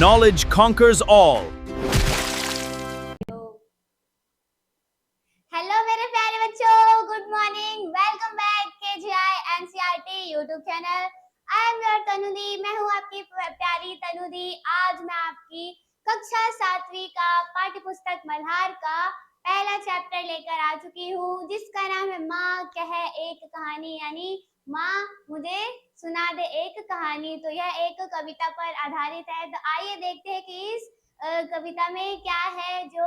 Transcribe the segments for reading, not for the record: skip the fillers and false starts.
knowledge conquers all. Hello मेरे प्यारे बच्चों, good morning. Welcome back KGI NCERT YouTube channel. I am your Tanudi. मैं हूँ आपकी प्यारी तनुदी। आज मैं आपकी कक्षा 7वीं का पाठ्य पुस्तक मल्हार का पहला चैप्टर लेकर आ चुकी हूँ, जिसका नाम है माँ कहे एक कहानी, यानी माँ मुझे सुना दे एक कहानी। तो यह एक कविता पर आधारित है। तो आइए देखते हैं कि इस कविता में क्या है जो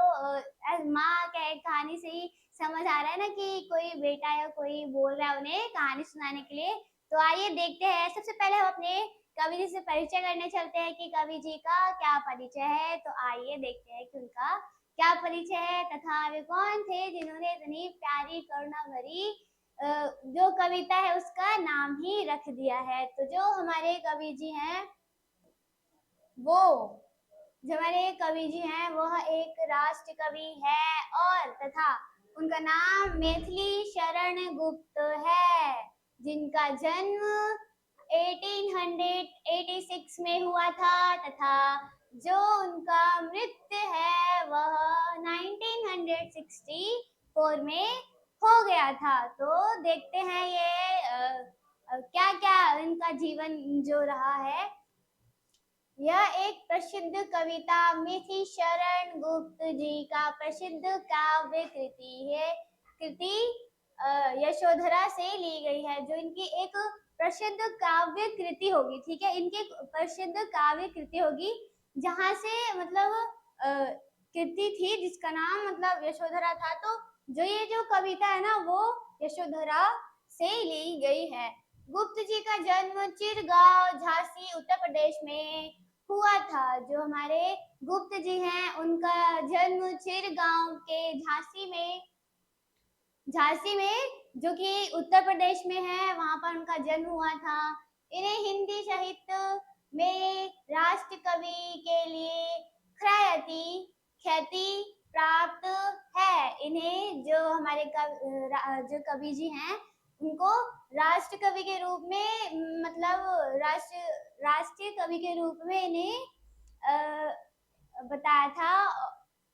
माँ कहे कहानी से ही समझ आ रहा है ना कि कोई बेटा या कोई बोल रहा है उन्हें कहानी सुनाने के लिए। तो आइए देखते हैं। सबसे पहले हम अपने कवि जी से परिचय करने चलते हैं कि कवि जी का क्या परिचय है। तो आइए देखते हैं कि उनका क्या परिचय है तथा वे कौन थे जिन्होंने इतनी प्यारी करुणा भरी जो कविता है उसका नाम ही रख दिया है। तो जो हमारे कवि जी हैं वह एक राष्ट्र कवि है और तथा उनका नाम मैथिली शरण गुप्त है, जिनका जन्म 1886 में हुआ था तथा जो उनका मृत्यु है वह 1964 में हो गया था। तो देखते हैं ये क्या क्या इनका जीवन जो रहा है। यह एक प्रसिद्ध कविता मैथिली शरण गुप्त जी का प्रसिद्ध काव्य कृति यशोधरा से ली गई है, जो इनकी एक प्रसिद्ध काव्य कृति होगी। ठीक है, इनकी प्रसिद्ध काव्य कृति होगी जहां से मतलब कृति थी जिसका नाम मतलब यशोधरा था। तो जो कविता है ना वो यशोधरा से ली गई है। गुप्त जी का जन्म चिरगांव झांसी उत्तर प्रदेश में हुआ था। जो हमारे गुप्त जी हैं उनका जन्म चिरगांव के झांसी में जो कि उत्तर प्रदेश में है, वहां पर उनका जन्म हुआ था। इन्हें हिंदी साहित्य में राष्ट्र कवि के लिए ख्याति प्राप्त है। इन्हें जो हमारे जो कवि जी हैं उनको राष्ट्र कवि के रूप में मतलब राष्ट्रीय कवि के रूप में इन्हें बताया था।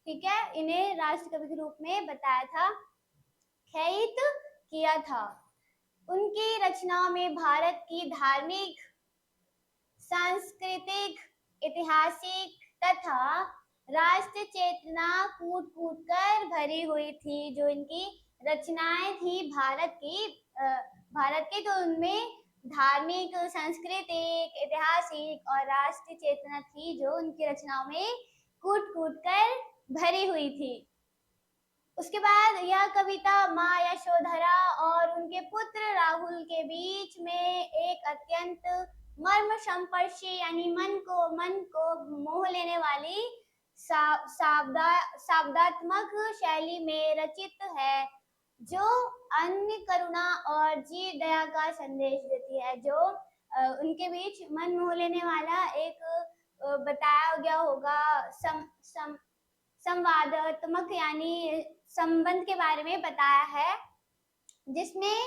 ठीक है, इन्हें राष्ट्र कवि के रूप में बताया था, ख्यात किया था। उनकी रचनाओं में भारत की धार्मिक, सांस्कृतिक, ऐतिहासिक तथा राष्ट्र चेतना कूट कूट कर भरी हुई थी। जो इनकी रचनाएं थी भारत की तो उनमें धार्मिक, सांस्कृतिक, ऐतिहासिक और राष्ट्र चेतना थी जो उनकी रचनाओं में कूट कूट कर भरी हुई थी। उसके बाद यह कविता माँ यशोधरा और उनके पुत्र राहुल के बीच में एक अत्यंत मर्म संपर्शी यानी मन को मोह लेने वाली शाब्दात्मक शैली में रचित है, जो अन्य करुणा और जीव दया का संदेश देती है। जो उनके बीच मन मोह लेने वाला एक बताया गया होगा संवादात्मक यानी संबंध के बारे में बताया है, जिसमें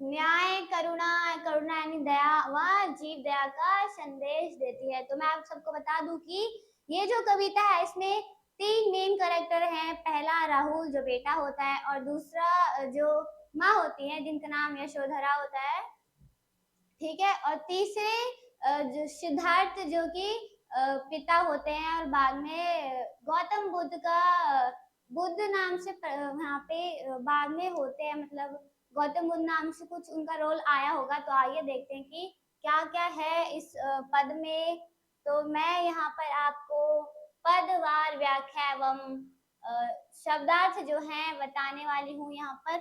न्याय, करुणा यानी दया व जीव दया का संदेश देती है। तो मैं आप सबको बता दूं कि ये जो कविता है इसमें 3 मेन कैरेक्टर हैं। पहला राहुल जो बेटा होता है और दूसरा जो माँ होती है जिनका नाम यशोधरा होता है। ठीक है, और तीसरे जो सिद्धार्थ जो कि पिता होते हैं और बाद में गौतम बुद्ध नाम से यहाँ पे बाद में होते हैं, मतलब गौतम बुद्ध नाम से कुछ उनका रोल आया होगा। तो आइए देखते हैं कि क्या क्या है इस पद में। तो मैं यहाँ पर आपको पदवार व्याख्या एवं शब्दार्थ जो है बताने वाली हूँ यहाँ पर।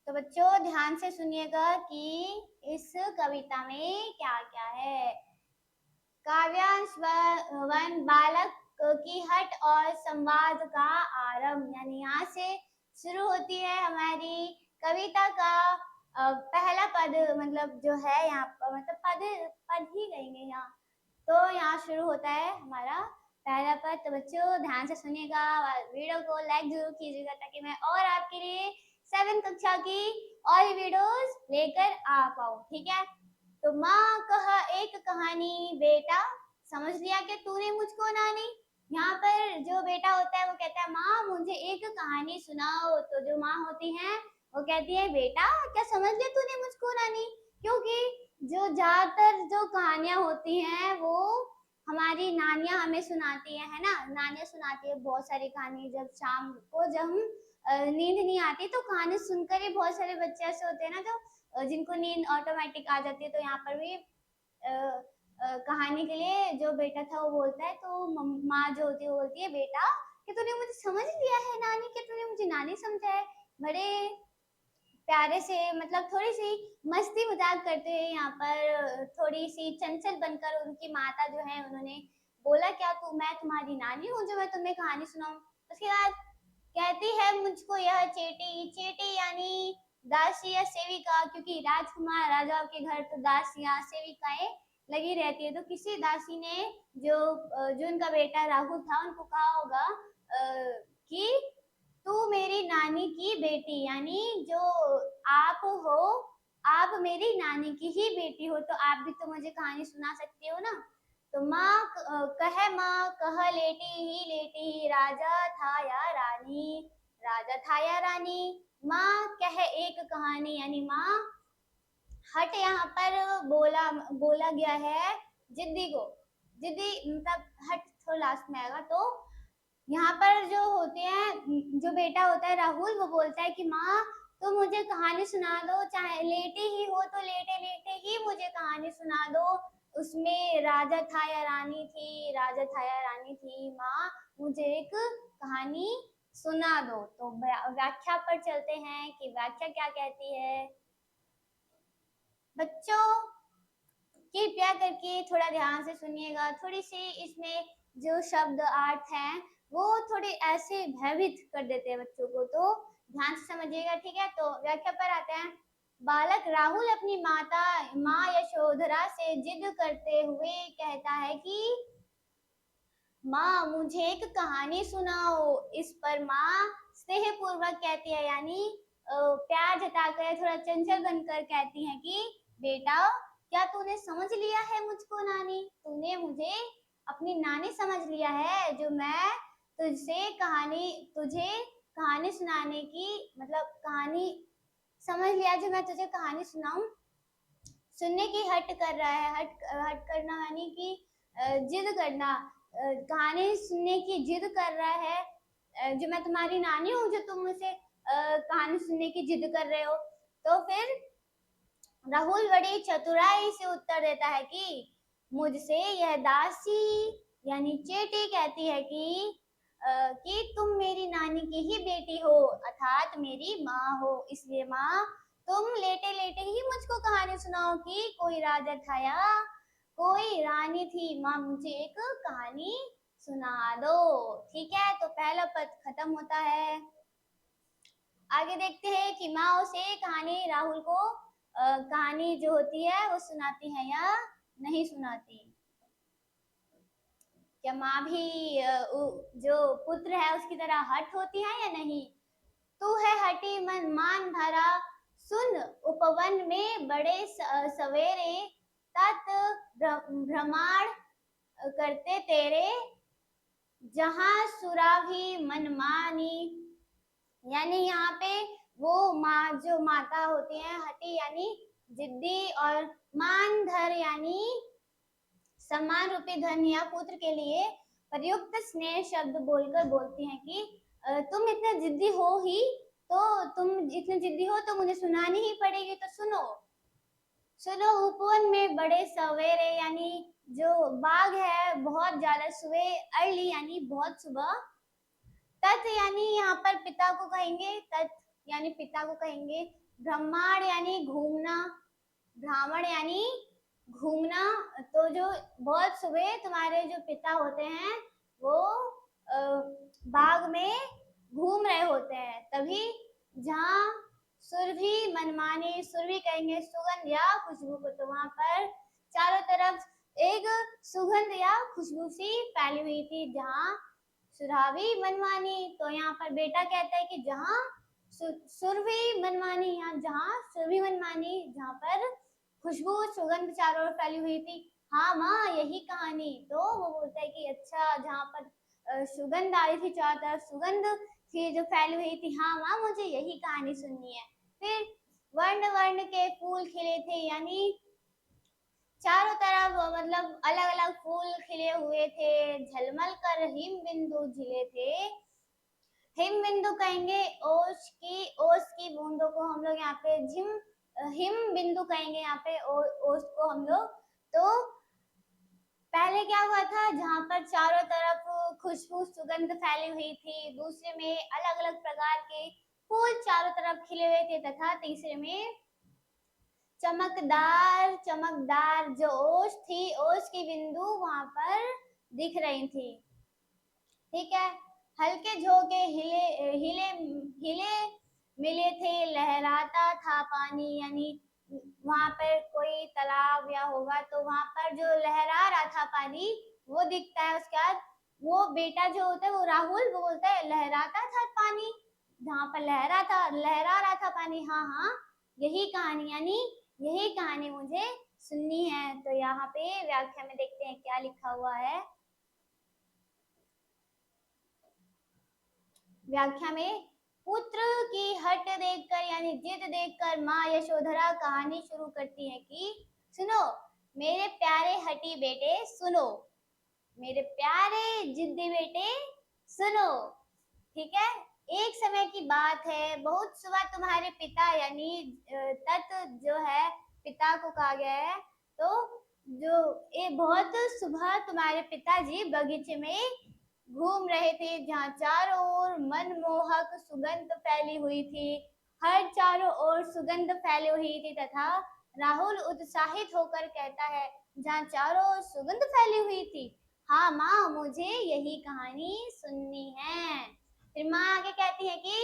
तो बच्चों ध्यान से सुनिएगा कि इस कविता में क्या क्या है। काव्यांश वन बालक की हट और संवाद का आरंभ, यानी यहाँ से शुरू होती है हमारी कविता का पहला पद, मतलब जो है यहाँ पर मतलब पद ही कहेंगे यहाँ। तो यहाँ शुरू होता है हमारा पहला पद। तो बच्चों ध्यान से सुनिएगा, वीडियो को लाइक जरूर कीजिएगा ताकि मैं और आपके लिए 7th कक्षा की और वीडियोस लेकर आ पाऊँ। ठीक है, तो माँ कहा एक कहानी, बेटा समझ लिया कि तूने मुझको नानी। यहाँ पर जो बेटा होता है वो कहता है माँ मुझे एक कहानी सुनाओ। तो जो माँ होती है वो कहती है बेटा क्या समझ लिया तूने मुझको नानी। क्योंकि जो ज्यादातर जो कहानियां होती हैं वो हमारी नानियां हमें सुनाती है ना। नानियां सुनाती है बहुत सारी कहानी। जब शाम को जब हम नींद नहीं आती तो कहानी सुनकर ही बहुत सारे बच्चे ऐसे होते हैं ना जो जिनको नींद ऑटोमेटिक आ जाती है। तो यहाँ पर भी कहानी के लिए जो बेटा था वो बोलता है तो माँ जो होती है वो बोलती है बेटा कि तूने मुझे समझ लिया है नानी, कि तूने मुझे नानी समझा है। बड़े प्यारे से मतलब थोड़ी सी मस्ती मजाक करते हुए यहाँ पर थोड़ी सी चंचल बनकर उनकी माता जो है उन्होंने बोला क्या तू मैं तुम्हारी नानी हूँ जो मैं तुम्हें कहानी सुनाऊं। उसके बाद कहती है मुझको यह चेटी, चेटी यानी दासी या सेविका, क्योंकि राजकुमार राजाओं के घर तो दासियां सेविकाएं लगी रहती है। तो किसी दासी ने जो उनका बेटा राहुल था उनको कहा होगा कि तू मेरी नानी की बेटी यानी जो आप हो, आप मेरी नानी की ही बेटी हो तो आप भी तो मुझे कहानी सुना सकती हो ना। तो माँ कह लेटी ही राजा था या रानी, राजा था या रानी। माँ कह एक कहानी यानी माँ हट यहाँ पर बोला गया है जिद्दी को। जिद्दी मतलब हट थोड़ा लास्ट में आएगा। तो यहाँ पर जो होते हैं जो बेटा होता है राहुल वो बोलता है कि माँ तो मुझे कहानी सुना दो, चाहे लेटे ही हो तो लेटे लेटे ही मुझे कहानी सुना दो। उसमें राजा था या रानी थी, राजा था या रानी थी, माँ मुझे एक कहानी सुना दो। तो व्याख्या पर चलते हैं कि व्याख्या क्या कहती है। बच्चों कृपया करके थोड़ा ध्यान से सुनिएगा। थोड़ी सी इसमें जो शब्द अर्थ हैं वो थोड़े ऐसे भयभीत कर देते हैं बच्चों को, तो ध्यान से समझिएगा ठीक है। तो व्याख्या पर आते हैं। बालक राहुल अपनी माँ यशोधरा से जिद करते हुए कहता है कि माँ मुझे एक कहानी सुनाओ। इस पर माँ स्नेह पूर्वक कहती है यानी प्यार जताकर थोड़ा चंचल बनकर कहती है कि बेटा क्या तूने समझ लिया है मुझको नानी, तूने मुझे अपनी नानी समझ लिया है जो मैं तुझे कहानी सुनाने की मतलब कहानी समझ लिया जो मैं तुझे कहानी सुनाऊं। सुनने की हट कर रहा है। हट करना यानी कि जिद करना। कहानी सुनने की जिद कर रहा है जो मैं तुम्हारी नानी हूँ जो तुम मुझसे कहानी सुनने की जिद कर रहे हो। तो फिर राहुल बड़ी चतुराई से उत्तर देता है कि मुझसे यह दासी यानी चेटी कहती है कि तुम मेरी नानी की ही बेटी हो अर्थात मेरी माँ हो, इसलिए माँ तुम लेटे लेटे ही मुझको कहानी सुनाओ कि कोई राजा था या कोई रानी थी। माँ मुझे एक कहानी सुना दो। ठीक है तो पहला पद खत्म होता है। आगे देखते हैं कि माँ उसे कहानी राहुल को कहानी जो होती है वो सुनाती है या नहीं सुनाती। क्या माँ भी जो पुत्र है उसकी तरह हट होती है या नहीं। तू है हटी मन मान भरा सुन उपवन में बड़े सवेरे तत् भ्रमण करते तेरे जहां सुराही मनमानी। यानी यहाँ पे वो माँ जो माता होती है हटी यानी जिद्दी और मानधर यानी सम्मान रूपी धन या पुत्र के लिए प्रयुक्त स्नेह शब्द बोलकर बोलती हैं कि तुम इतने जिद्दी हो ही तो मुझे सुनानी ही पड़ेगी तो सुनो। सुनो उपवन में बड़े सवेरे यानी जो बाग है बहुत ज्यादा सुबह अर्ली यानी बहुत सुबह। तत् यानी यहाँ पर पिता को कहेंगे, तत् यानी पिता को कहेंगे। ब्रह्मांड यानी घूमना, ब्राह्मण यानी घूमना। तो जो बहुत सुबह तुम्हारे जो पिता होते हैं वो बाग में घूम रहे होते हैं तभी जहाँ सुरभि मनमानी, सुरभि कहेंगे सुगंध या खुशबू को, तो वहां पर चारों तरफ एक सुगंध या खुशबू सी फैली हुई थी जहाँ सुरावी मनमानी। तो यहाँ पर बेटा कहता है कि जहाँ सुरभि मनमानी या जहाँ सुरभि मनमानी जहाँ पर खुशबू सुगंध चारों ओर फैली हुई थी। हाँ माँ, यही कहानी। तो वो बोलता है कि अच्छा, जहाँ पर सुगंध आ रही थी, चारों तरफ सुगंध थी जो फैली हुई थी, हाँ माँ, मुझे यही कहानी सुननी है। फिर वर्ण वर्ण के फूल खिले थे, यानी चारों तरफ मतलब अलग अलग फूल खिले हुए थे। झलमल कर हिम बिंदु झिले थे। हिम बिंदु कहेंगे ओस की बूंदों को हम लोग यहाँ पे हिम बिंदु कहेंगे यहाँ पे ओस को हम लोग। तो पहले क्या हुआ था, जहाँ पर चारों तरफ खुशबू सुगंध फैली हुई थी, दूसरे में अलग अलग प्रकार के फूल चारों तरफ खिले हुए थे, तथा तीसरे में चमकदार चमकदार जो ओस थी, ओस की बिंदु वहां पर दिख रही थी। ठीक है। हल्के झोंके हिले हिले हिले मिले थे, लहराता था पानी, यानी वहां पर कोई तालाब या होगा तो वहां पर जो लहरा रहा था पानी वो दिखता है। उसके बाद वो बेटा जो होता है वो राहुल, वो बोलता है लहराता था पानी, जहाँ पर लहरा रहा था पानी। हाँ हाँ, यही कहानी, यानी यही कहानी मुझे सुननी है। तो यहाँ पे व्याख्या में देखते हैं क्या लिखा हुआ है। व्याख्या में पुत्र की हट देखकर यानी जिद देखकर माँ यशोधरा कहानी शुरू करती है कि सुनो मेरे प्यारे हटी बेटे, सुनो मेरे प्यारे जिद्दी बेटे, सुनो। ठीक है। एक समय की बात है, बहुत सुबह तुम्हारे पिता यानी तत् जो है पिता को कहा गया है, तो जो ये बहुत सुबह तुम्हारे पिताजी बगीचे में घूम रहे थे, जहाँ चारों ओर मनमोहक सुगंध फैली हुई थी। हर चारों ओर सुगंध फैली हुई थी, तथा राहुल उत्साहित होकर कहता है, जहाँ चारों ओर सुगंध फैली हुई थी, हाँ माँ, मुझे यही कहानी सुननी है। फिर माँ आगे कहती है कि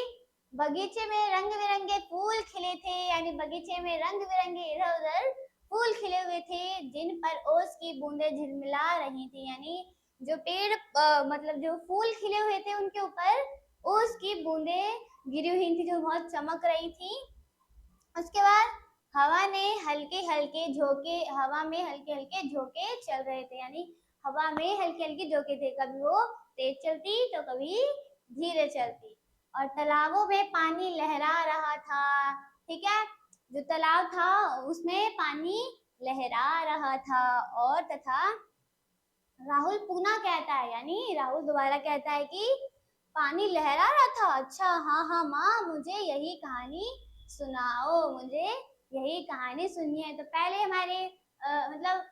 बगीचे में रंग बिरंगे फूल खिले थे, यानी बगीचे में रंग बिरंगे इधर उधर फूल खिले हुए थे, जिन पर ओस की बूंदें झिलमिला रही थी, यानी जो पेड़ मतलब जो फूल खिले हुए थे उनके ऊपर ओस की बूंदें गिरी हुई थी जो बहुत चमक रही थी। उसके बाद हवा में हल्के हल्के झोंके चल रहे थे, यानी हवा में हल्के हल्के झोंके थे, कभी वो तेज चलती तो कभी धीरे चलती। और तालाबों में पानी लहरा रहा था। ठीक है। जो तालाब था उसमें पानी लहरा रहा था। और तथा राहुल पुनः कहता है, यानी राहुल दोबारा कहता है कि पानी लहरा रहा था, अच्छा हाँ हाँ माँ, मुझे यही कहानी सुनाओ, मुझे यही कहानी सुननी है। तो पहले हमारे मतलब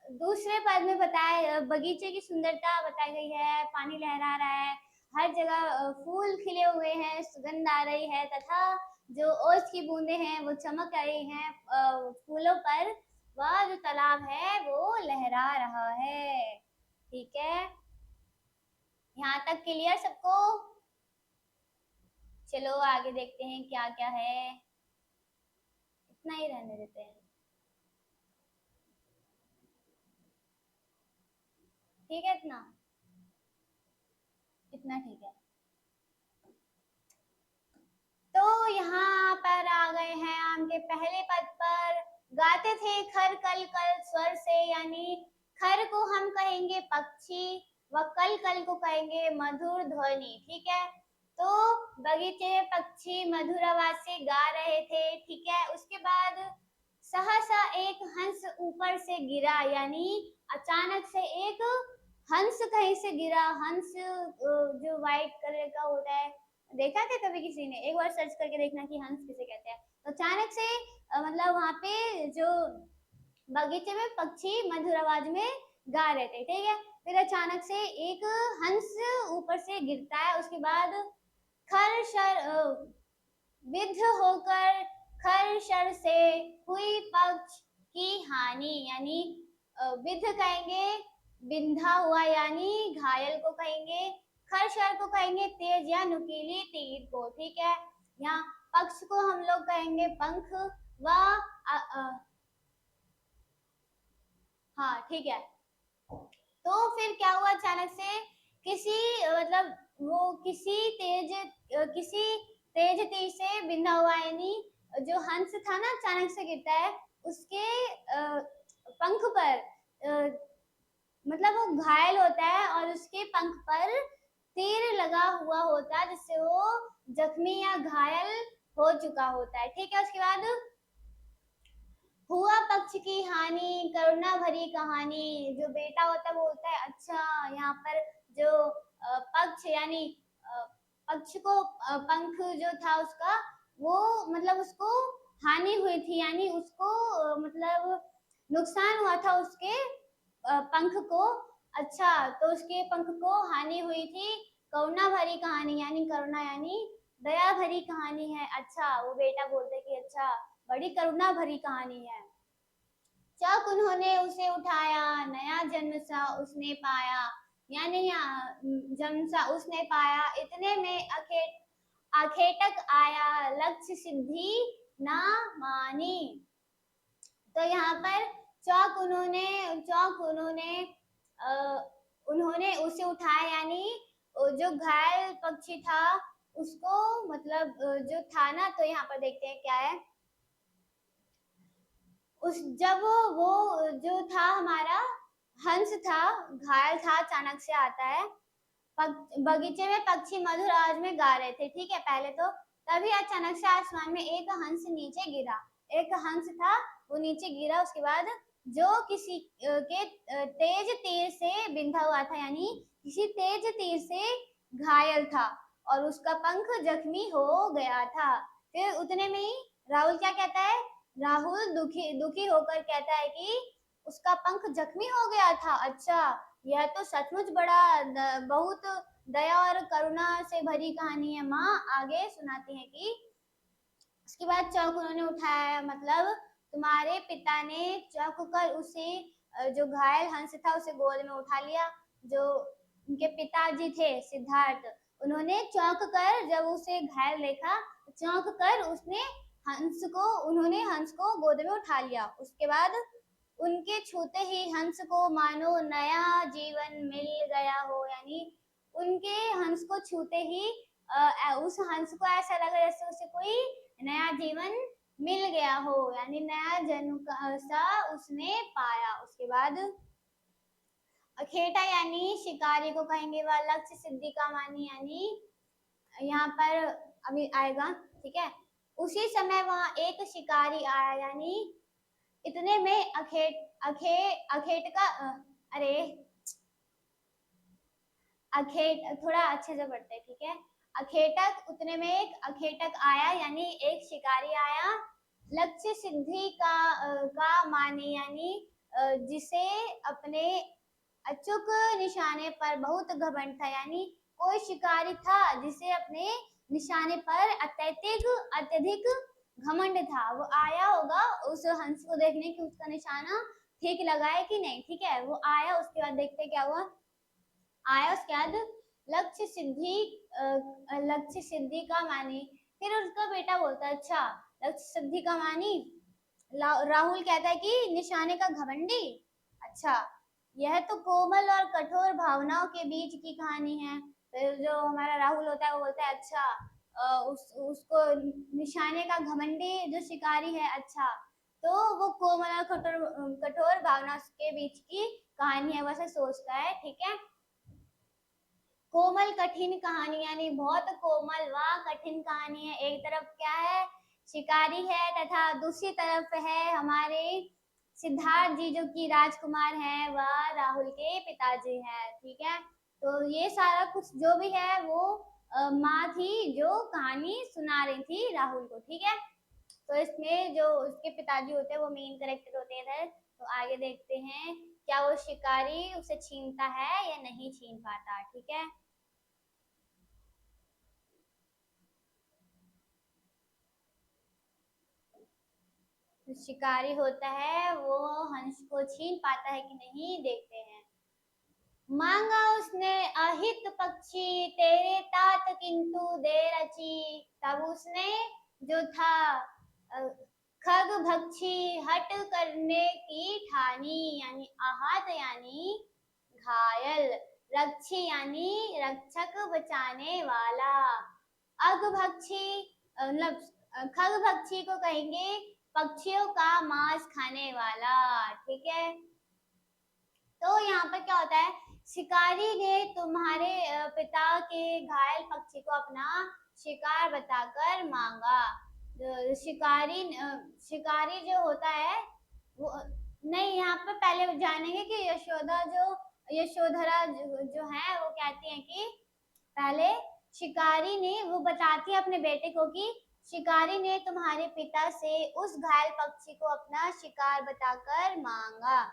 दूसरे पद में बताया बगीचे की सुंदरता बताई गई है, पानी लहरा रहा है, हर जगह फूल खिले हुए हैं, सुगंध आ रही है, तथा जो ओस की बूंदें हैं वो चमक रही हैं फूलों पर, वह जो तालाब है वो लहरा रहा है। ठीक है। यहाँ तक क्लियर सबको? चलो आगे देखते हैं क्या क्या है। इतना ही रहने देते हैं। ठीक है, इतना इतना ठीक है। तो यहाँ पर आ गए हैं आम के पहले पद पर। गाते थे खर कल कल स्वर से, यानी खर को हम कहेंगे पक्षी व कल कल को कहेंगे मधुर ध्वनि। ठीक है। तो बगीचे में पक्षी मधुर आवाज से गा रहे थे। ठीक है। उसके बाद सहसा एक हंस ऊपर से गिरा, यानी अचानक से एक हंस कहीं से गिरा। हंस जो व्हाइट कलर का होता है, देखा क्या कभी किसी ने? एक बार सर्च करके देखना कि हंस किसे कहते हैं। तो अचानक से मतलब वहां पे जो बगीचे में पक्षी मधुर आवाज में गा रहे थे। ठीक है। फिर अचानक से एक हंस ऊपर से गिरता है। उसके बाद खर शर विद्ध होकर खर शर से हुई पक्ष की हानि, यानी विद्ध कहेंगे बिंधा हुआ, यानी घायल को कहेंगे। खरशर को कहेंगे तेज या नुकीली तीर को। ठीक है। यहाँ पक्ष को हम लोग कहेंगे पंख व हाँ ठीक है। तो फिर क्या हुआ, अचानक से किसी मतलब वो किसी तेज तीर से बिंधा हुआ, यानी जो हंस था ना, अचानक से गिरता है, उसके पंख पर मतलब वो घायल होता है और उसके पंख पर तीर लगा हुआ होता है, जिससे वो जख्मी या घायल हो चुका होता है। ठीक है, उसके बाद हुआ पक्ष की हानि, करुणा भरी कहानी। जो बेटा होता है वो होता है अच्छा, यहाँ पर जो पक्ष यानी पक्ष को पंख जो था उसका, वो मतलब उसको हानि हुई थी, यानी उसको मतलब नुकसान हुआ था उसके पंख को। अच्छा, तो उसके पंख को हानि हुई थी। करुणा भरी कहानी, यानी करुणा यानी दया भरी कहानी है। अच्छा, वो बेटा बोलते कि अच्छा, बड़ी करुणा भरी कहानी है। चक उन्होंने उसे उठाया, नया जन्म सा उसने पाया, यानी जन्म सा उसने पाया। इतने में आखेटक आया, लक्ष्य सिद्धि ना मानी। तो यहाँ पर चौक उन्होंने उसे उठाया, यानी जो घायल पक्षी था उसको मतलब जो था ना, तो यहाँ पर देखते हैं क्या है। जब वो जो था हमारा हंस था, घायल था, अचानक से आता है। बगीचे में पक्षी मधुर आवाज में गा रहे थे, ठीक है पहले तो। तभी अचानक से आसमान में एक हंस नीचे गिरा। एक हंस था, वो नीचे गिरा। उसके बाद जो किसी के तेज तीर से बिंधा हुआ था, यानी किसी तेज तीर से घायल था और उसका पंख जख्मी हो गया था। फिर उतने में ही राहुल क्या कहता है, राहुल दुखी दुखी होकर कहता है कि उसका पंख जख्मी हो गया था। अच्छा, यह तो सचमुच बड़ा बहुत दया और करुणा से भरी कहानी है। माँ आगे सुनाती है कि उसके बाद चौक उन्होंने उठाया, मतलब तुम्हारे पिता ने चौक कर उसे जो घायल हंस था उसे गोद में उठा लिया। जो उनके पिताजी थे सिद्धार्थ, उन्होंने चौंक कर जब उसे घायल देखा, चौंक कर उन्होंने हंस को गोद में उठा लिया। उसके बाद उनके छूते ही हंस को मानो नया जीवन मिल गया हो, यानी उनके हंस को छूते ही उस हंस को ऐसा लगा जैसे उसे कोई नया जीवन मिल गया हो, यानी नया जन्म सा उसने पाया। उसके बाद अखेटा यानी शिकारी को कहेंगे, वह लक्ष्य सिद्धि का मानी, यानी यहाँ पर अभी आएगा, ठीक है। उसी समय वहां एक शिकारी आया, यानी इतने में अखेट का अरे अखेट थोड़ा अच्छे से पढ़ते हैं, ठीक है। अखेटक, उतने में एक अखेटक आया, यानी एक शिकारी आया। लक्ष्य सिद्धि का माने, यानी जिसे अपने अचूक निशाने पर बहुत घमंड था, यानी कोई शिकारी था जिसे अपने निशाने पर अत्यधिक घमंड था। वो आया होगा उस हंस को देखने की उसका निशाना ठीक लगा है कि नहीं, ठीक है। वो आया, उसके बाद देखते क्या हुआ। आया, उसके बाद लक्ष्य सिद्धि का मानी। फिर उसका बेटा बोलता है अच्छा, लक्ष्य सिद्धि का मानी। राहुल कहता है कि निशाने का घमंडी। अच्छा, यह तो कोमल और कठोर भावनाओं के बीच की कहानी है। फिर जो हमारा राहुल होता है वो बोलता है अच्छा, उसको निशाने का घमंडी जो शिकारी है, अच्छा, तो वो कोमल और कठोर भावना के बीच की कहानी है, वैसे सोचता है, ठीक है। कोमल कठिन कहानी, यानी बहुत कोमल व कठिन कहानी है। एक तरफ क्या है, शिकारी है, तथा दूसरी तरफ है हमारे सिद्धार्थ जी जो कि राजकुमार हैं, वह राहुल के पिताजी हैं, ठीक है। तो ये सारा कुछ जो भी है वो माँ थी जो कहानी सुना रही थी राहुल को, ठीक है। तो इसमें जो उसके पिताजी होते हैं वो मेन कैरेक्टर होते हैं। तो आगे देखते हैं क्या वो शिकारी उसे छीनता है या नहीं छीन पाता, ठीक है। शिकारी होता है वो हंस को छीन पाता है कि नहीं, देखते हैं। मांगा उसने अहित पक्षी तेरे तात किंतु दे रची। तब उसने जो था खग भक्षी हट करने की ठानी, यानी आहत यानी घायल, रक्षी यानी रक्षक बचाने वाला। अग भक्षी मतलब खग भक्षी को कहेंगे पक्षियों का मांस खाने वाला। ठीक है, तो यहाँ पर क्या होता है, शिकारी ने तुम्हारे पिता के घायल पक्षी को अपना शिकार बताकर मांगा। शिकारी जो होता है वो नहीं, यहाँ पर पहले जानेंगे कि यशोधरा जो है वो कहती है कि पहले शिकारी ने, वो बताती है अपने बेटे को कि शिकारी ने तुम्हारे पिता से उस घायल पक्षी को अपना शिकार बताकर मांगा।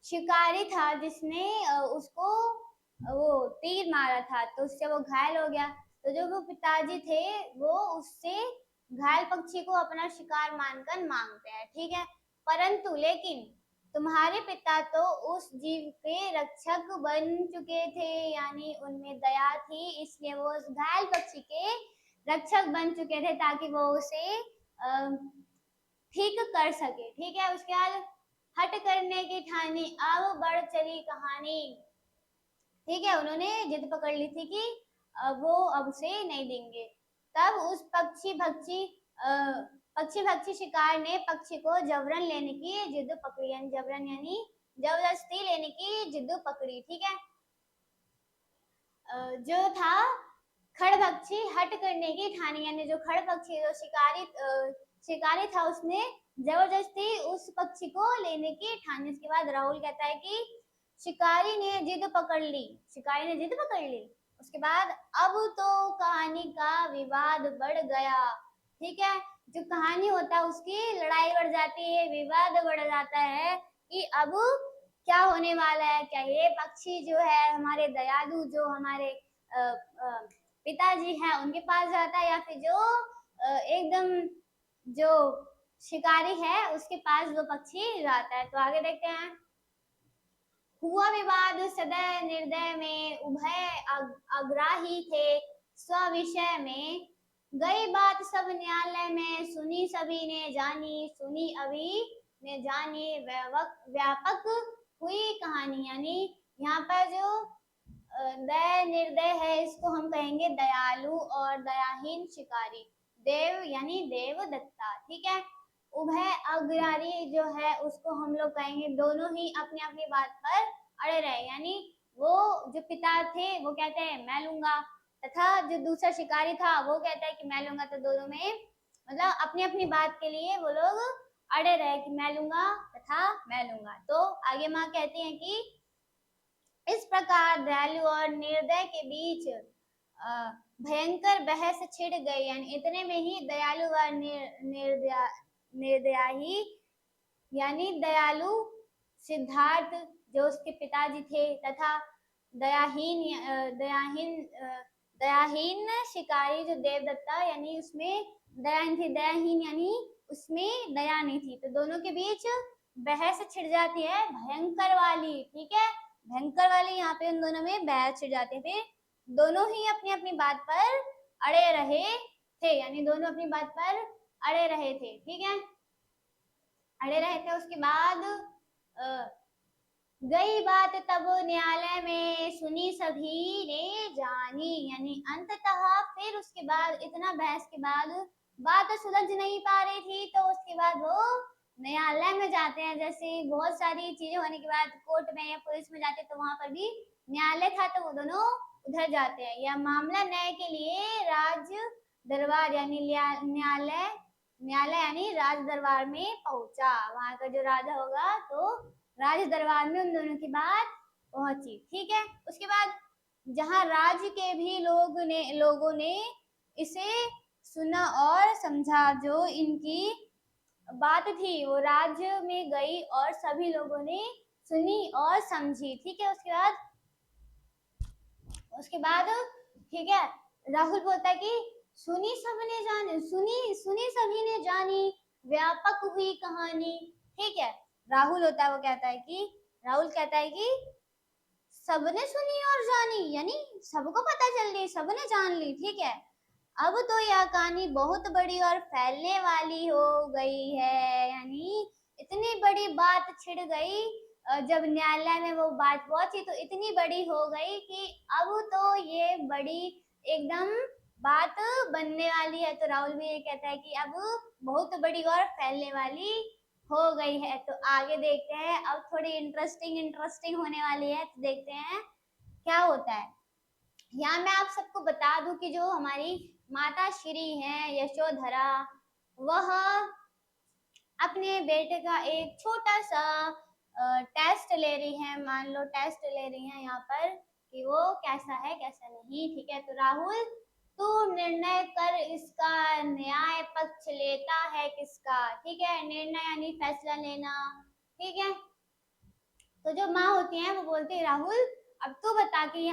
शिकारी था जिसने उसको वो तीर मारा था, तो उससे वो घायल हो गया। तो जो वो पिताजी थे वो उससे घायल पक्षी को अपना शिकार मानकर मांगते हैं। ठीक है, परंतु लेकिन तुम्हारे पिता तो उस जीव के रक्षक बन चुके थे, यानी उनमें दया थी, इसलिए वो उस घायल पक्षी के रक्षक बन चुके थे ताकि वो उसे ठीक कर सके। ठीक है, उसके बाद हट करने की ठानी, अब बढ़ चली कहानी। ठीक है, उन्होंने जिद पकड़ ली थी कि वो अब उसे नहीं देंगे। तब उस पक्षी भक्षी शिकार ने पक्षी को जबरन लेने की जिद पकड़ी, यानी जबरन यानी जबरदस्ती लेने की जिद पकड़ी। ठीक है, जो था खड़भक्षी हट करने की ठानी, यानी जो खड़भक्षी जो शिकारी था उसने जबरदस्ती उस पक्षी को लेने की ठानी। इसके बाद राहुल कहता है कि शिकारी ने जिद पकड़ ली। उसके बाद अब तो कहानी का विवाद बढ़ गया। ठीक है, जो कहानी होता है उसकी लड़ाई बढ़ जाती है, विवाद बढ़ जाता है कि अब क्या होने वाला है, क्या ये पक्षी जो है हमारे दयालु जो हमारे पिताजी हैं उनके पास जाता है, या फिर जो एकदम जो शिकारी है उसके पास वो पक्षी जाता है। तो आगे देखते हैं। हुआ विवाद सदय निर्दय में, उभय अग्राही थे स्विषय में, गई बात सब न्यायालय में, सुनी सभी ने जानी, सुनी अभी ने जानी, व्यापक हुई कहानी। यानी यहाँ पर जो दया निर्दय है इसको हम कहेंगे दयालु, और दयाहीन शिकारी देव यानी देवदत्ता। ठीक है, उभय अग्राही जो है उसको हम लोग कहेंगे दोनों ही अपनी अपनी बात पर अड़े रहे, यानी वो जो पिता थे वो कहते हैं मैं लूंगा, तथा जो दूसरा शिकारी था वो कहता है कि मैं लूंगा। तो दोनों में मतलब अपनी अपनी बात के लिए वो लोग अड़े रहे कि मैं लूंगा तथा मैं लूंगा। तो आगे माँ कहती हैं कि इस प्रकार दयालु और निर्दय के बीच भयंकर बहस छिड़ गई, यानी इतने में ही दयालु व निर्दयी यानी दयालु सिद्धार्थ जो उसके पिताजी थे तथा दयाहीन शिकारी जो देवदत्ता, यानी उसमें दयाहीन यानी उसमें दया नहीं थी। तो दोनों के बीच बहस छिड़ जाती है भयंकर वाली। ठीक है, भयंकर वाली यहाँ पे उन दोनों में बहस छिड़ जाती है। फिर दोनों ही अपनी अपनी बात पर अड़े रहे थे, यानी दोनों अपनी बात पर अड़े रहे थे। ठीक है, अड़े रहे थे। उसके बाद गई बात तब न्यायालय में, सुनी सभी ने जानी, यानी अंततः फिर उसके बाद इतना बहस के बाद बात सुलझ नहीं पा रही थी, तो उसके बाद वो न्यायालय में जाते हैं। जैसे बहुत सारी चीजें होने के बाद कोर्ट में या पुलिस में जाते हैं, तो वहां पर भी न्यायालय था तो वो दोनों उधर जाते हैं। यह मामला न्याय के लिए राज दरबार यानी न्यायालय यानी राज दरबार में पहुंचा। वहां का जो राजा होगा तो राज दरबार में उन दोनों की बात पहुंची। ठीक है, उसके बाद जहां राज्य के भी लोगों ने इसे सुना और समझा, जो इनकी बात थी वो राज्य में गई और सभी लोगों ने सुनी और समझी। ठीक है, उसके बाद ठीक है, राहुल बोलता है कि सुनी सभी ने जानी, व्यापक हुई कहानी। ठीक है, राहुल कहता है कि सबने सुनी और जानी, यानी सबको पता चल गई, सबने जान ली। ठीक है, अब तो यह कहानी बहुत बड़ी और फैलने वाली हो गई है, यानी इतनी बड़ी बात छिड़ गई। जब न्यायालय में वो बात पहुंची तो इतनी बड़ी हो गई कि अब तो ये बड़ी एकदम बात बनने वाली है। तो राहुल भी ये कहता है कि अब बहुत बड़ी और फैलने वाली हो गई है। तो आगे देखते हैं, अब थोड़ी इंटरेस्टिंग इंटरेस्टिंग होने वाली है, तो देखते हैं क्या होता है। यहाँ मैं आप सबको बता दूं कि जो हमारी माता श्री हैं यशोधरा, वह अपने बेटे का एक छोटा सा टेस्ट ले रही है। मान लो टेस्ट ले रही है यहाँ पर कि वो कैसा है कैसा नहीं। ठीक है, तो राहुल तू निर्णय कर, इसका न्याय पक्ष लेता है किसका। ठीक है, निर्णय यानी फैसला लेना। ठीक है, तो जो माँ होती है वो बोलती है राहुल अब तू बता कि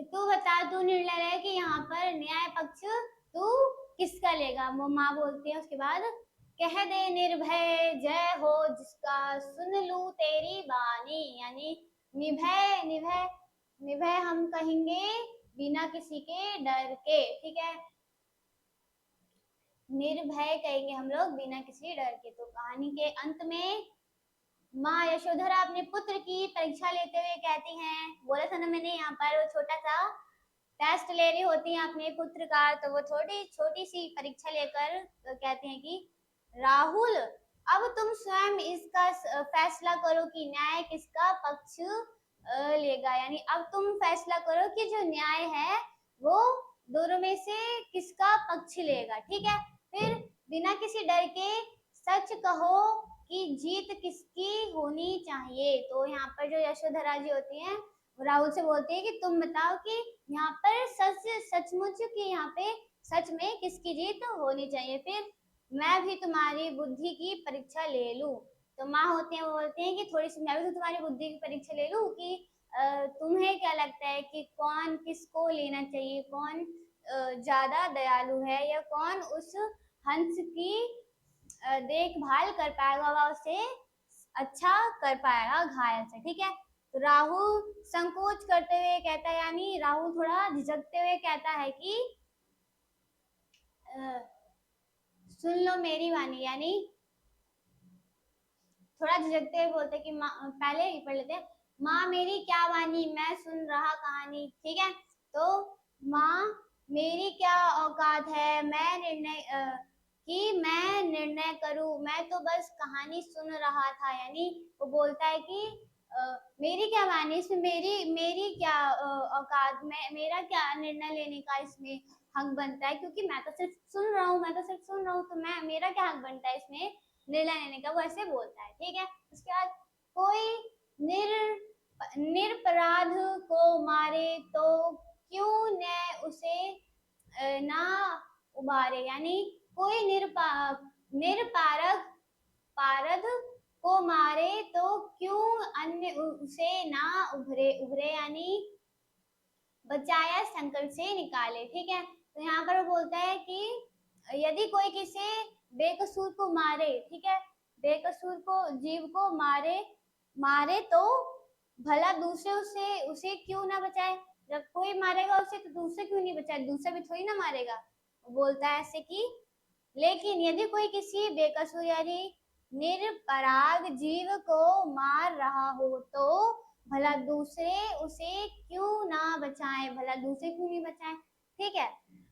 तू बता, तू निर्णय ले कि यहाँ पर न्याय पक्ष तू किसका लेगा। वो माँ बोलती है उसके बाद, कह दे निर्भय जय हो जिसका, सुन लूं तेरी बानी। यानी निभय निभय निभय हम कहेंगे बिना किसी के डर के। ठीक है, निर्भय कहेंगे हम लोग बिना किसी डर के। तो कहानी के अंत में माँ यशोधरा अपने पुत्र की परीक्षा लेते हुए कहती हैं, बोला था ना मैंने, यहाँ पर वो छोटा सा टेस्ट ले रही होती हैं अपने पुत्र का। तो वो थोड़ी छोटी सी परीक्षा लेकर कहते हैं कि राहुल अब तुम स्वयं इसका फैसला करो कि न्याय किसका पक्ष लेगा। यानी अब तुम फैसला करो कि जो न्याय है वो दोनों में से किसका पक्ष लेगा। ठीक है, फिर बिना किसी डर के सच कहो कि जीत किसकी होनी चाहिए। तो यहाँ पर जो यशोधरा जी होती हैं राहुल से बोलती है कि तुम बताओ कि यहाँ पर सचमुच कि यहाँ पे सच में किसकी जीत होनी चाहिए, फिर मैं भी तुम्हारी बुद्धि की परीक्षा ले लूं। तो माँ होती है वो बोलते हैं कि थोड़ी सी मैं भी तो तुम्हारी बुद्धि की परीक्षा ले लूं कि तुम्हें क्या लगता है कि कौन किसको लेना चाहिए, कौन ज्यादा दयालु है, या कौन उस हंस की देखभाल कर पाएगा व उसे अच्छा कर पाएगा घायल से। ठीक है, तो राहुल संकोच करते हुए कहता है, यानी राहुल थोड़ा झिझकते हुए कहता है कि सुन लो मेरी वाणी। यानी थोड़ा झिझकते हुए बोलते कि माँ, पहले ही पढ़ लेते हैं, माँ मेरी क्या वाणी मैं सुन रहा कहानी। ठीक है, तो माँ मेरी क्या औकात है मैं निर्णय करूं, मैं तो बस कहानी सुन रहा था। यानी वो बोलता है कि मेरी क्या वाणी, इसमें मेरी मेरी क्या औकात, मेरा क्या निर्णय लेने का इसमें हक बनता है, क्योंकि मैं तो सिर्फ सुन रहा हूँ, तो मैं मेरा क्या हक बनता है इसमें निर्णय लेने का। वो ऐसे बोलता है। ठीक है, उसके बाद कोई निरपराध को मारे तो क्यों न उसे ना उबारे। यानी कोई निरपारक पारद को मारे तो क्यों अन्य उसे ना उभरे यानी बचाया संकट से निकाले। ठीक है, तो यहाँ पर वो बोलता है कि यदि कोई किसी बेकसूर को मारे, ठीक है, बेकसूर को जीव को मारे मारे तो भला दूसरे उसे क्यों ना बचाए। जब कोई मारेगा उसे तो दूसरे क्यों नहीं बचाए, दूसरा भी थोड़ी ना मारेगा। वो बोलता है ऐसे कि लेकिन यदि कोई किसी बेकसूर यानी निरपराध जीव को मार रहा हो तो भला दूसरे उसे क्यों ना बचाए, भला दूसरे क्यों नहीं बचाए। ठीक है,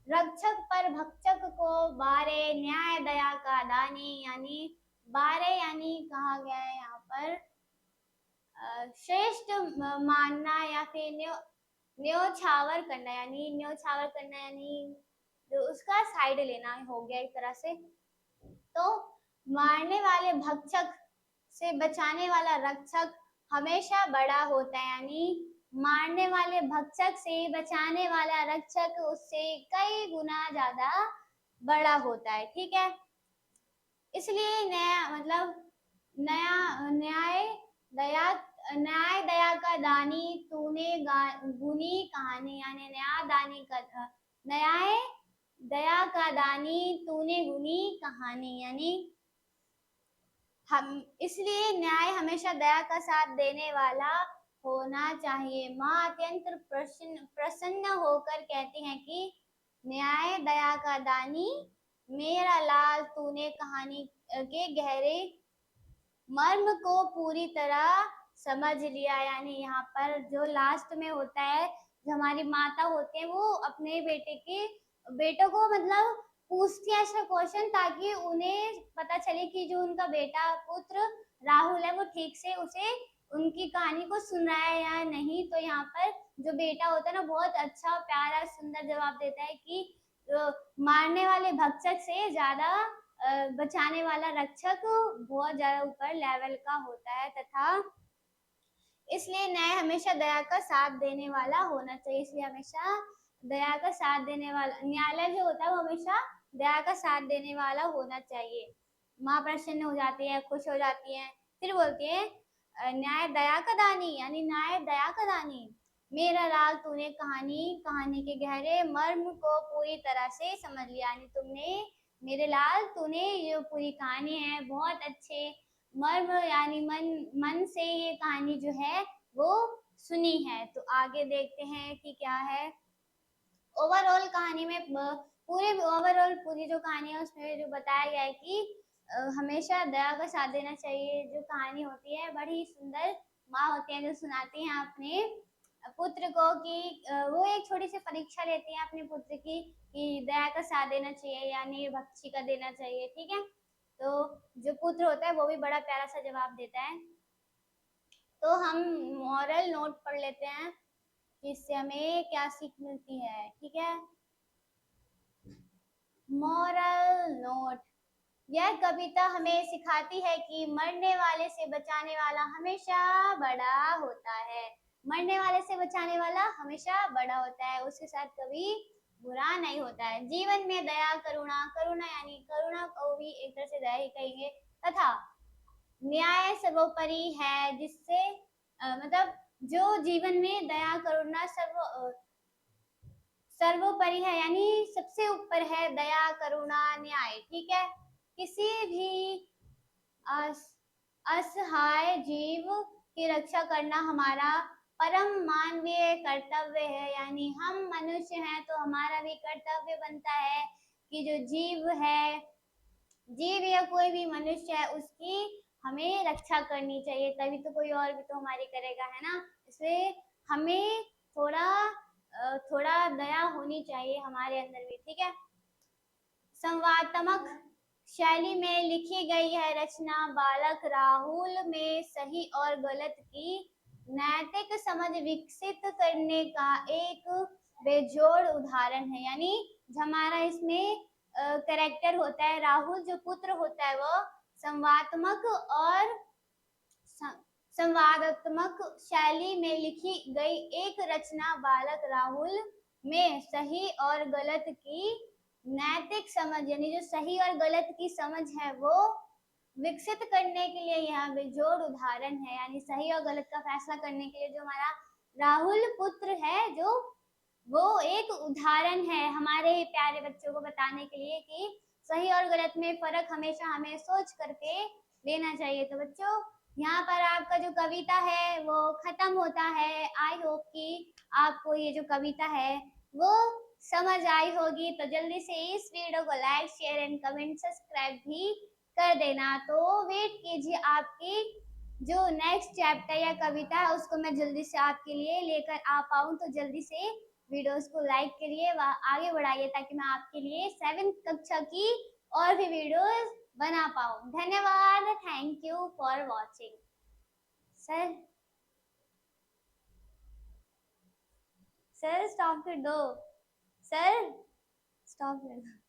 रक्षक पर भक्षक को बारे न्याय दया का दानी। यानी बारे यानी कहा गया है यहाँ पर श्रेष्ठ मानना या फिर न्योछावर करना। यानी न्योछावर करना यानी जो उसका साइड लेना हो गया एक तरह से। तो मारने वाले भक्षक से बचाने वाला रक्षक हमेशा बड़ा होता है। यानी मारने वाले भक्षक से बचाने वाला रक्षक उससे कई गुना ज्यादा बड़ा होता है। ठीक है, इसलिए नया मतलब नया न्याय दया का दानी तूने गुनी कहानी। यानी न्याय दया का दानी तूने गुनी कहानी। यानी हम इसलिए न्याय हमेशा दया का साथ देने वाला होना चाहिए। माँ अत्यंत प्रसन्न होकर कहती हैं कि न्याय दया का दानी मेरा लाल, तूने कहानी के गहरे मर्म को पूरी तरह समझ लिया। यानी यहाँ पर जो लास्ट में होता है, जो हमारी माता होते हैं वो अपने बेटों को मतलब पूछती है ऐसा क्वेश्चन, ताकि उन्हें पता चले कि जो उनका बेटा पुत्र राहुल है वो ठीक से उसे उनकी कहानी को सुन रहा है या नहीं। तो यहाँ पर जो बेटा होता है ना, बहुत अच्छा प्यारा सुंदर जवाब देता है कि मारने वाले भक्षक से ज्यादा बचाने वाला रक्षक बहुत ज्यादा ऊपर लेवल का होता है, तथा इसलिए न्याय हमेशा दया का साथ देने वाला होना चाहिए। इसलिए हमेशा दया का साथ देने वाला न्यायालय जो होता है वो हमेशा दया का साथ देने वाला होना चाहिए। माँ प्रसन्न हो जाती है, खुश हो जाती है, फिर बोलती है न्याय दया का दानी, यानी न्याय दया का दानी। मेरा लाल, तूने कहानी के गहरे मर्म को पूरी तरह से समझ लिया, यानी तुमने मेरे लाल, तूने ये पूरी कहानी है बहुत अच्छे मर्म यानी मन से ये कहानी जो है वो सुनी है। तो आगे देखते हैं कि क्या है। ओवरऑल कहानी में पूरी जो कहानी है उसमें जो बताया गया है कि हमेशा दया का साथ देना चाहिए। जो कहानी होती है बड़ी सुंदर माँ होती है जो सुनाती हैं अपने पुत्र को कि वो एक छोटी सी परीक्षा लेती है अपने पुत्र की कि दया का साथ देना चाहिए या निर्भक्ति का देना चाहिए। ठीक है, तो जो पुत्र होता है वो भी बड़ा प्यारा सा जवाब देता है। तो हम मॉरल नोट पढ़ लेते हैं कि इससे हमें क्या सीख मिलती है। ठीक है, मॉरल नोट, यह कविता हमें सिखाती है कि मरने वाले से बचाने वाला हमेशा बड़ा होता है। मरने वाले से बचाने वाला हमेशा बड़ा होता है, उसके साथ कभी बुरा नहीं होता है। जीवन में दया, करुणा, करुणा यानी करुणा को भी एक तरह से दया ही कहेंगे, तथा न्याय सर्वोपरि है, जिससे मतलब जो जीवन में दया, करुणा सर्वोपरि है, यानी सबसे ऊपर है दया, करुणा, न्याय। ठीक है, किसी भी असहाय जीव की रक्षा करना हमारा परम मानवीय कर्तव्य है। यानी हम मनुष्य हैं तो हमारा भी कर्तव्य बनता है कि जो जीव या कोई भी मनुष्य है उसकी हमें रक्षा करनी चाहिए, तभी तो कोई और भी तो हमारी करेगा, है ना। इसलिए हमें थोड़ा दया होनी चाहिए हमारे अंदर भी। ठीक है, संवादात्मक शैली में लिखी गई है रचना बालक राहुल में सही और गलत की नैतिक समझ विकसित करने का एक बेजोड़ उदाहरण है। यानी हमारा इसमें कैरेक्टर होता है राहुल, जो पुत्र होता है वो संवादात्मक शैली में लिखी गई एक रचना बालक राहुल में सही और गलत की नैतिक समझ, यानी जो सही और गलत की समझ है वो विकसित करने के लिए यहाँ बेजोड़ उदाहरण है। यानी सही और गलत का फैसला करने के लिए जो हमारा राहुल पुत्र है, जो वो एक उदाहरण है हमारे प्यारे बच्चों को बताने के लिए कि सही और गलत में फर्क हमेशा हमें सोच करके लेना चाहिए। तो बच्चों, यहाँ पर आपका जो कविता है वो खत्म होता है। आई होप कि आपको ये जो कविता है वो समझ आई होगी। तो जल्दी से इस वीडियो को like, share and comment, subscribe भी कर देना। तो वेट कीजिए, आपकी जो नेक्स्ट चैप्टर या कविता है उसको मैं जल्दी से आपके लिए लेकर आ पाऊँ। तो जल्दी से वीडियोस को लाइक करिए व आगे बढ़ाइए ताकि मैं आपके लिए 7th कक्षा की और भी वीडियोस बना पाऊँ। धन्यवाद, thank you for watching. Sir stop कर दो, सर स्टॉप कर दो।